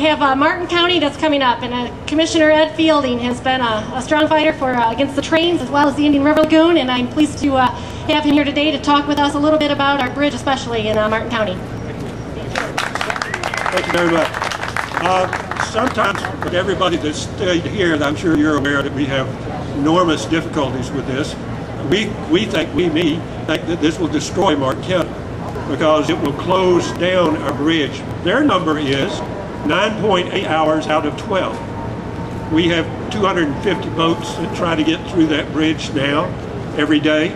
have Martin County that's coming up, and Commissioner Ed Fielding has been a strong fighter for against the trains as well as the Indian River Lagoon, and I'm pleased to have him here today to talk with us a little bit about our bridge, especially in Martin County. Thank you very much. Sometimes, with everybody that's stayed here, I'm sure you're aware that we have enormous difficulties with this. We think that this will destroy Martin County because it will close down our bridge. Their number is 9.8 hours out of 12. We have 250 boats that try to get through that bridge now every day.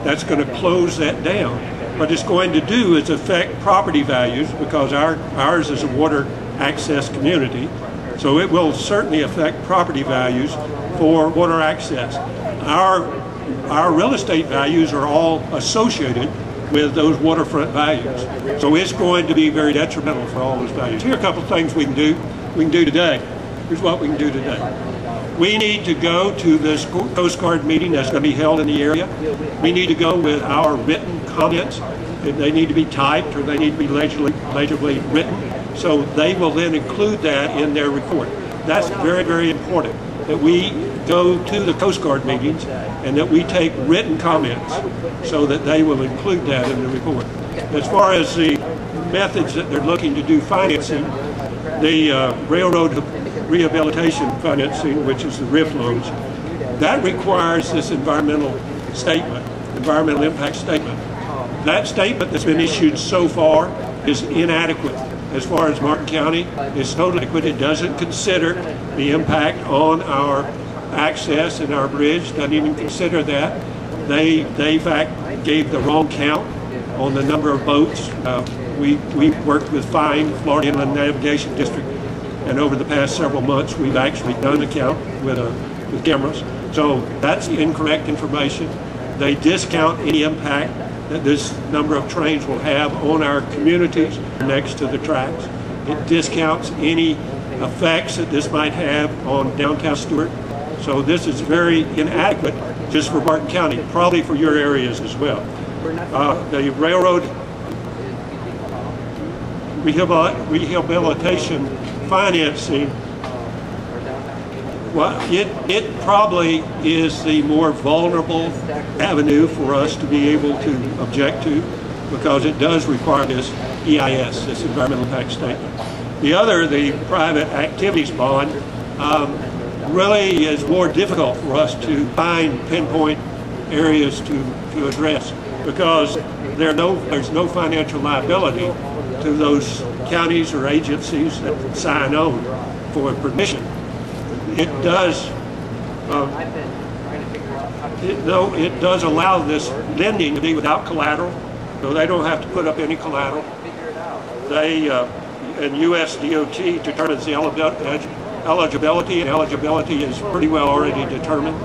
That's going to close that down. What it's going to do is affect property values because ours is a water access community. So it will certainly affect property values for water access. Our real estate values are all associated with those waterfront values. So it's going to be very detrimental for all those values. Here are a couple of things we can do today. Here's what we can do today. We need to go to this Coast Guard meeting that's going to be held in the area. We need to go with our written comments. They need to be typed or they need to be legibly written. So they will then include that in their report. That's very, very important, that we go to the Coast Guard meetings and that we take written comments so that they will include that in the report. As far as the methods that they're looking to do financing, the railroad rehabilitation financing, which is the RIF loans, that requires this environmental statement, environmental impact statement. That statement that's been issued so far is inadequate. As far as Martin County, it's totally inadequate. It doesn't consider the impact on our access and our bridge, doesn't even consider that. They in fact gave the wrong count on the number of boats. We worked with FINE, Florida Inland Navigation District, and over the past several months we've actually done a count with cameras. So that's incorrect information. They discount any impact that this number of trains will have on our communities next to the tracks. It discounts any effects that this might have on downtown Stewart. So this is very inadequate just for Martin County, probably for your areas as well. The railroad rehabilitation financing, well, it probably is the more vulnerable avenue for us to be able to object to because it does require this EIS, this environmental impact statement. The other, the private activities bond, really is more difficult for us to find pinpoint areas to address because there's no financial liability to those counties or agencies that sign on for permission. It does allow this lending to be without collateral, so they don't have to put up any collateral. They and U.S. DOT determines the eligibility, and eligibility is pretty well already determined.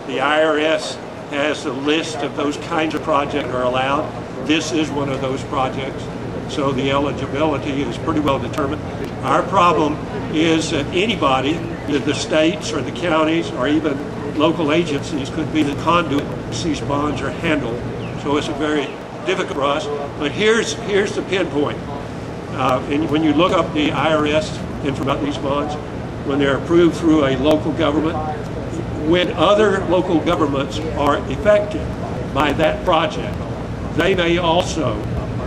The IRS has a list of those kinds of projects that are allowed. This is one of those projects, so the eligibility is pretty well determined. Our problem is that anybody, the states or the counties or even local agencies, could be the conduit these bonds are handled. So it's a very difficult for us. But here's the pinpoint. And when you look up the IRS information about these bonds, when they're approved through a local government, when other local governments are affected by that project, they may also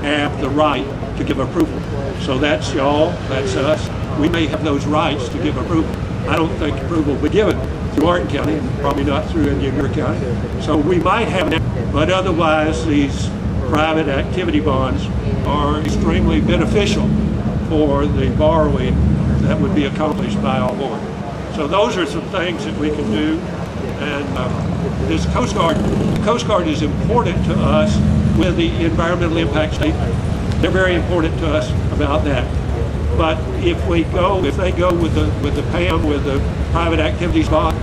have the right to give approval. So that's y'all, that's us. We may have those rights to give approval. I don't think approval will be given through Martin County, probably not through Indian River County. So we might have that, but otherwise these private activity bonds are extremely beneficial for the borrowing that would be accomplished by all board. So those are some things that we can do. And this Coast Guard is important to us with the environmental impact statement. They're very important to us about that. But if they go with the PAM, with the private activities bond,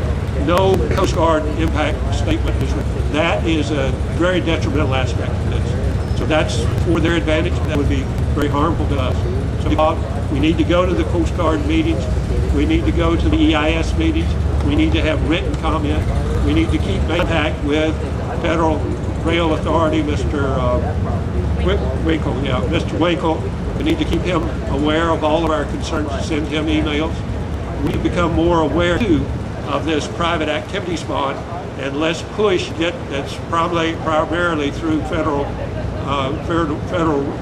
no Coast Guard impact statement is written. That is a very detrimental aspect of this. So that's for their advantage. That would be very harmful to us. So we need to go to the Coast Guard meetings. We need to go to the EIS meetings. We need to have written comment. We need to keep contact with Federal Rail Authority, Mr. Winkle, We need to keep him aware of all of our concerns and send him emails. We become more aware too of this private activities bond and less push that's probably primarily through federal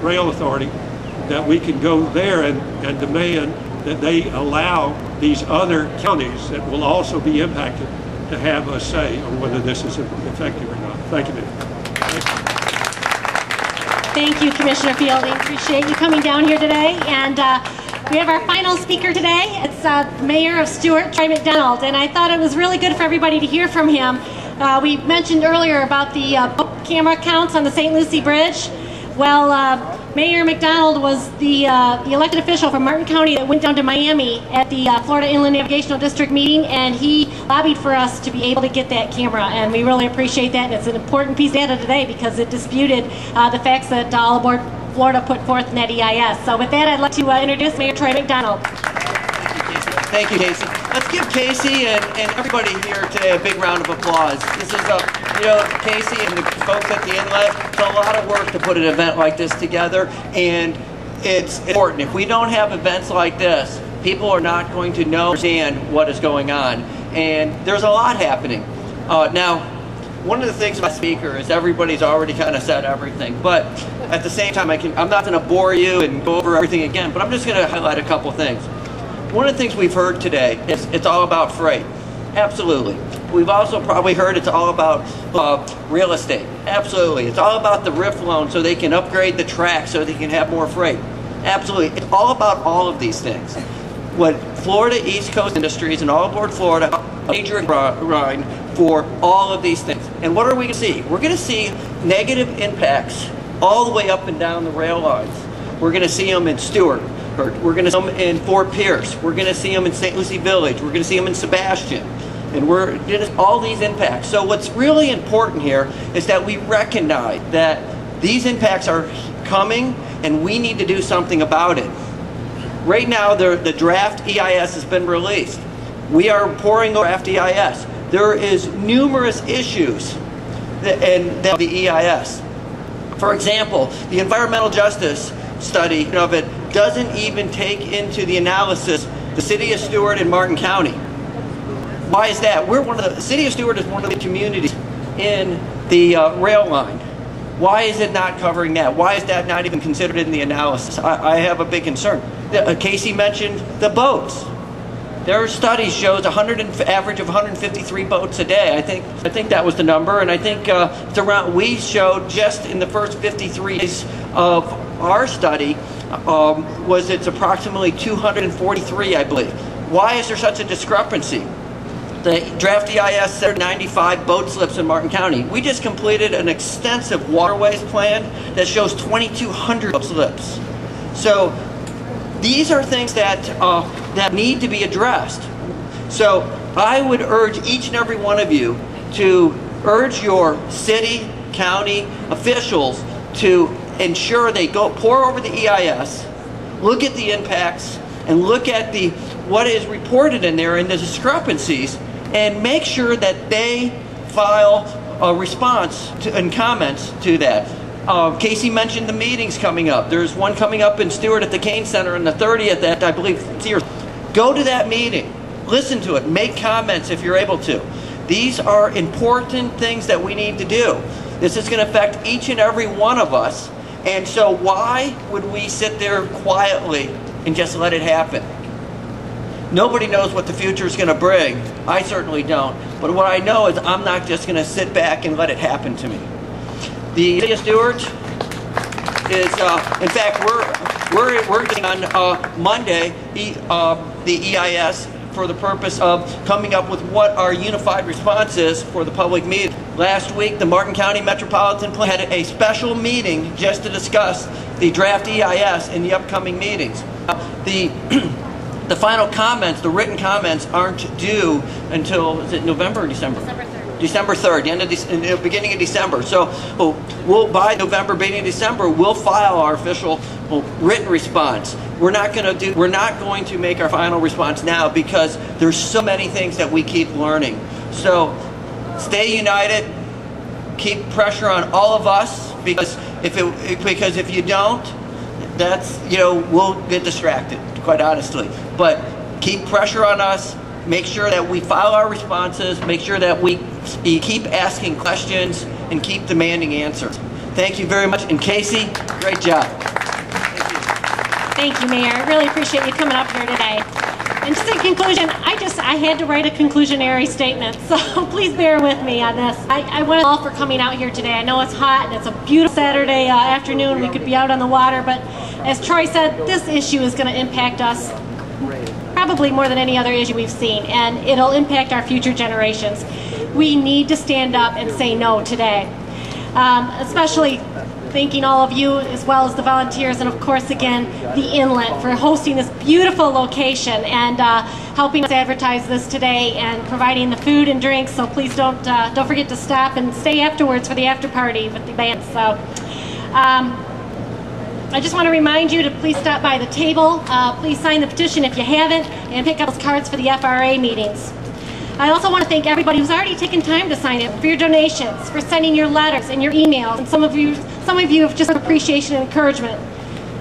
rail authority, that we can go there and demand that they allow these other counties that will also be impacted to have a say on whether this is effective or not. Thank you, ma'am. Thank you, Commissioner Fielding. Appreciate you coming down here today. And we have our final speaker today. It's Mayor of Stuart, Troy McDonald. And I thought it was really good for everybody to hear from him. We mentioned earlier about the camera counts on the St. Lucie Bridge. Well, Mayor McDonald was the elected official from Martin County that went down to Miami at the Florida Inland Navigational District meeting, and he lobbied for us to be able to get that camera, and we really appreciate that. And it's an important piece of data today because it disputed the facts that All Aboard Florida put forth in that EIS. So with that, I'd like to introduce Mayor Troy McDonald. Thank you, Casey. Let's give Casey and everybody here today a big round of applause. This is, Casey and the folks at the Inlet, it's a lot of work to put an event like this together, and it's important. If we don't have events like this, people are not going to understand what is going on, and there's a lot happening. Now, one of the things about speaker is everybody's already kind of said everything, but at the same time, I'm not going to bore you and go over everything again, but I'm just going to highlight a couple things. One of the things we've heard today is it's all about freight. Absolutely. We've also probably heard it's all about real estate. Absolutely. It's all about the RIF loan so they can upgrade the track so they can have more freight. Absolutely. It's all about all of these things. What Florida East Coast Industries and All Aboard Florida, a major grind for all of these things. And what are we going to see? We're going to see negative impacts all the way up and down the rail lines. We're going to see them in Stuart. We're going to see them in Fort Pierce. We're going to see them in St. Lucie Village. We're going to see them in Sebastian. And we're all these impacts. So what's really important here is that we recognize that these impacts are coming and we need to do something about it. Right now, the draft EIS has been released. We are pouring over draft EIS. There is numerous issues in the EIS. For example, the environmental justice study of it doesn't even take into the analysis the city of Stuart and Martin County. Why is that? The city of Stuart is one of the communities in the rail line. Why is it not covering that? Why is that not even considered in the analysis? I have a big concern. Casey mentioned the boats. Their study shows average of 153 boats a day. I think that was the number, and I think it's around. We showed just in the first 53 days of our study it's approximately 243, I believe. Why is there such a discrepancy? The draft EIS said 95 boat slips in Martin County. We just completed an extensive waterways plan that shows 2,200 boat slips. So these are things that need to be addressed. So I would urge each and every one of you to urge your city, county officials to ensure they pour over the EIS, look at the impacts, and look at what is reported in there and the discrepancies, and make sure that they file a response and comments to that. Casey mentioned the meetings coming up. There's one coming up in Stuart at the Kane Center on the 30th that I believe it's here. Go to that meeting. Listen to it. Make comments if you're able to. These are important things that we need to do. This is going to affect each and every one of us. And so why would we sit there quietly and just let it happen? Nobody knows what the future is going to bring. I certainly don't. But what I know is I'm not just going to sit back and let it happen to me. The city of Stuart is, in fact, we're working on Monday the EIS for the purpose of coming up with what our unified response is for the public meeting. Last week, the Martin County Metropolitan Plan had a special meeting just to discuss the draft EIS in the upcoming meetings. The final comments, the written comments, aren't due until, is it November or December? December 3rd, the beginning of December. So by November, beginning of December, we'll file our official written response. We're not going to make our final response now because there's so many things that we keep learning. So stay united, keep pressure on all of us, because if you don't, that's, you know, we'll get distracted, quite honestly. But keep pressure on us. Make sure that we file our responses. Make sure that we keep asking questions and keep demanding answers. Thank you very much. And Casey, great job. Thank you, Mayor. I really appreciate you coming up here today. And just in conclusion, I had to write a conclusionary statement, so please bear with me on this. I want to all for coming out here today. I know it's hot and it's a beautiful Saturday afternoon. We could be out on the water, but as Troy said, this issue is going to impact us probably more than any other issue we've seen, and it'll impact our future generations. We need to stand up and say no today, especially thanking all of you as well as the volunteers, and of course again the Inlet for hosting this beautiful location and helping us advertise this today and providing the food and drinks. So please don't forget to stop and stay afterwards for the after party with the band. So I just want to remind you to please stop by the table, please sign the petition if you haven't, and pick up those cards for the FRA meetings. I also want to thank everybody who's already taken time to sign it, for your donations, for sending your letters and your emails, and some of you have just appreciation and encouragement.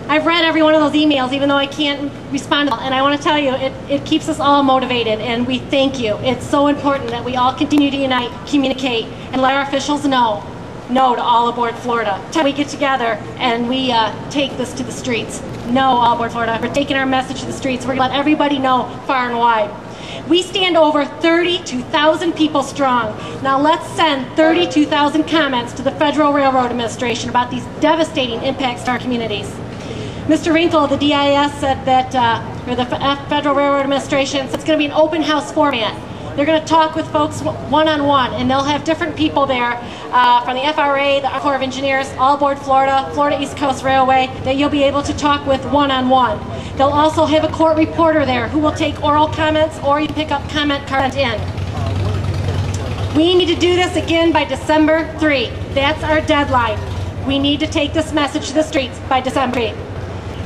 I've read every one of those emails, even though I can't respond to them, and I want to tell you, it keeps us all motivated, and we thank you. It's so important that we all continue to unite, communicate, and let our officials know no to All Aboard Florida. Until we get together and we take this to the streets. No, All Aboard Florida. We're taking our message to the streets. We're going to let everybody know far and wide. We stand over 32,000 people strong. Now let's send 32,000 comments to the Federal Railroad Administration about these devastating impacts to our communities. Mr. Winkle, the DIS said that, or the Federal Railroad Administration, said it's going to be an open house format. They're going to talk with folks one-on-one, and they'll have different people there from the FRA, the Corps of Engineers, All Aboard Florida, Florida East Coast Railway, that you'll be able to talk with one-on-one. They'll also have a court reporter there who will take oral comments, or you can pick up comment cards in. We need to do this again by December 3. That's our deadline. We need to take this message to the streets by December 3.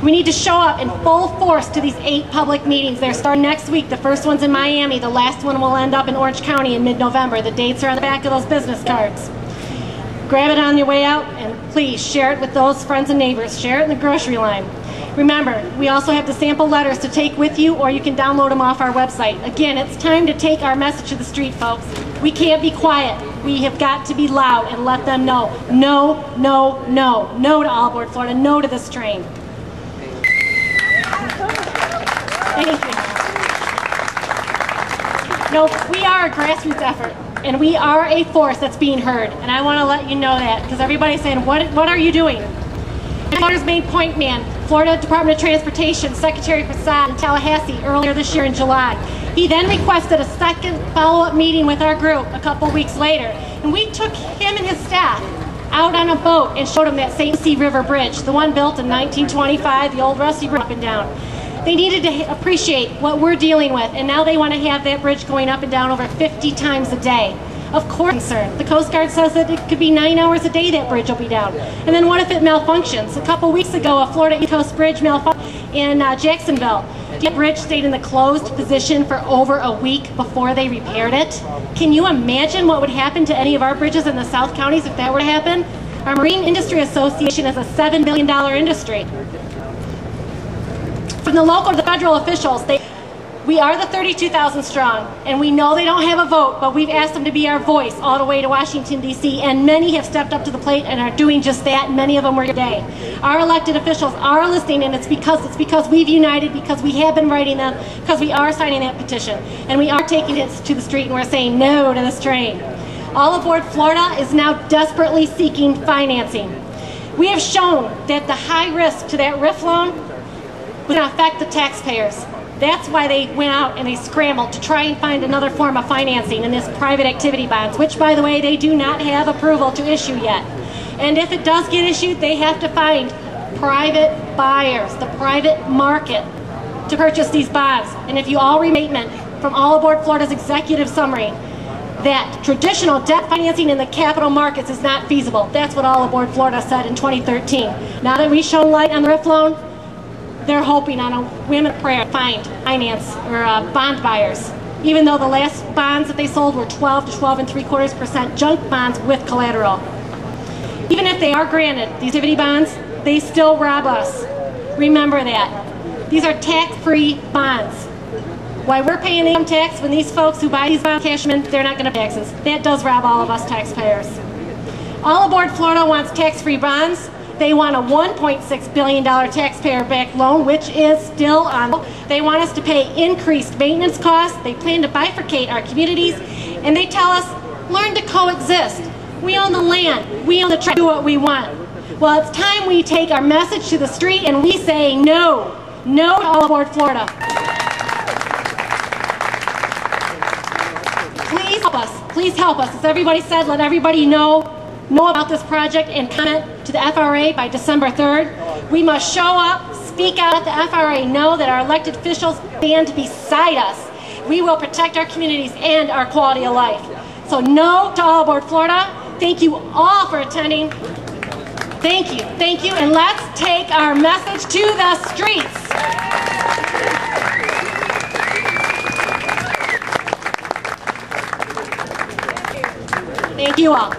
We need to show up in full force to these 8 public meetings. They're starting next week. The first one's in Miami. The last one will end up in Orange County in mid-November. The dates are on the back of those business cards. Grab it on your way out, and please share it with those friends and neighbors. Share it in the grocery line. Remember, we also have the sample letters to take with you, or you can download them off our website. Again, it's time to take our message to the street, folks. We can't be quiet. We have got to be loud and let them know. No, no, no. No to All Aboard Florida. No to this train. Thank you. No, we are a grassroots effort, and we are a force that's being heard, and I want to let you know that, because everybody's saying, what are you doing? Florida's main point man, Florida Department of Transportation Secretary Prasad in Tallahassee earlier this year in July. He then requested a second follow-up meeting with our group a couple weeks later, and we took him and his staff out on a boat and showed him that St. Lucie River Bridge, the one built in 1925, the old rusty bridge up and down. They needed to appreciate what we're dealing with, and now they want to have that bridge going up and down over 50 times a day. Of course, concerned. The Coast Guard says that it could be 9 hours a day that bridge will be down. And then what if it malfunctions? A couple weeks ago, a Florida East Coast bridge malfunctioned in Jacksonville. The bridge stayed in the closed position for over a week before they repaired it. Can you imagine what would happen to any of our bridges in the South Counties if that were to happen? Our Marine Industry Association is a $7 billion industry. From the local to the federal officials, we are the 32,000 strong, and we know they don't have a vote, but we've asked them to be our voice all the way to Washington, D.C., and many have stepped up to the plate and are doing just that, and many of them were here today. Our elected officials are listening, and it's because we've united, because we have been writing them, because we are signing that petition, and we are taking it to the street, and we're saying no to this train. All Aboard Florida is now desperately seeking financing. We have shown that the high risk to that RIF loan was going to affect the taxpayers. That's why they went out and they scrambled to try and find another form of financing in this private activity bonds, which, by the way, they do not have approval to issue yet. And if it does get issued, they have to find private buyers, the private market, to purchase these bonds. And if you all remember from All Aboard Florida's executive summary, that traditional debt financing in the capital markets is not feasible. That's what All Aboard Florida said in 2013. Now that we've shown light on the RIF loan, they're hoping on a whim and prayer to find finance or bond buyers, even though the last bonds that they sold were 12 to 12.75% junk bonds with collateral. Even if they are granted these activity bonds, they still rob us. Remember that. These are tax-free bonds. Why we're paying income tax when these folks who buy these bonds cash them in, they're not going to pay taxes. That does rob all of us taxpayers. All Aboard Florida wants tax-free bonds. They want a $1.6 billion taxpayer-backed loan, which is still on. They want us to pay increased maintenance costs. They plan to bifurcate our communities. And they tell us, learn to coexist. We own the land. We own the track. Do what we want. Well, it's time we take our message to the street and we say no. No to All Aboard Florida. Please help us. Please help us. As everybody said, let everybody know about this project and comment to the FRA by December 3rd. We must show up, speak out, let the FRA know that our elected officials stand beside us. We will protect our communities and our quality of life. So no to All Aboard Florida. Thank you all for attending. Thank you, and let's take our message to the streets. Thank you all.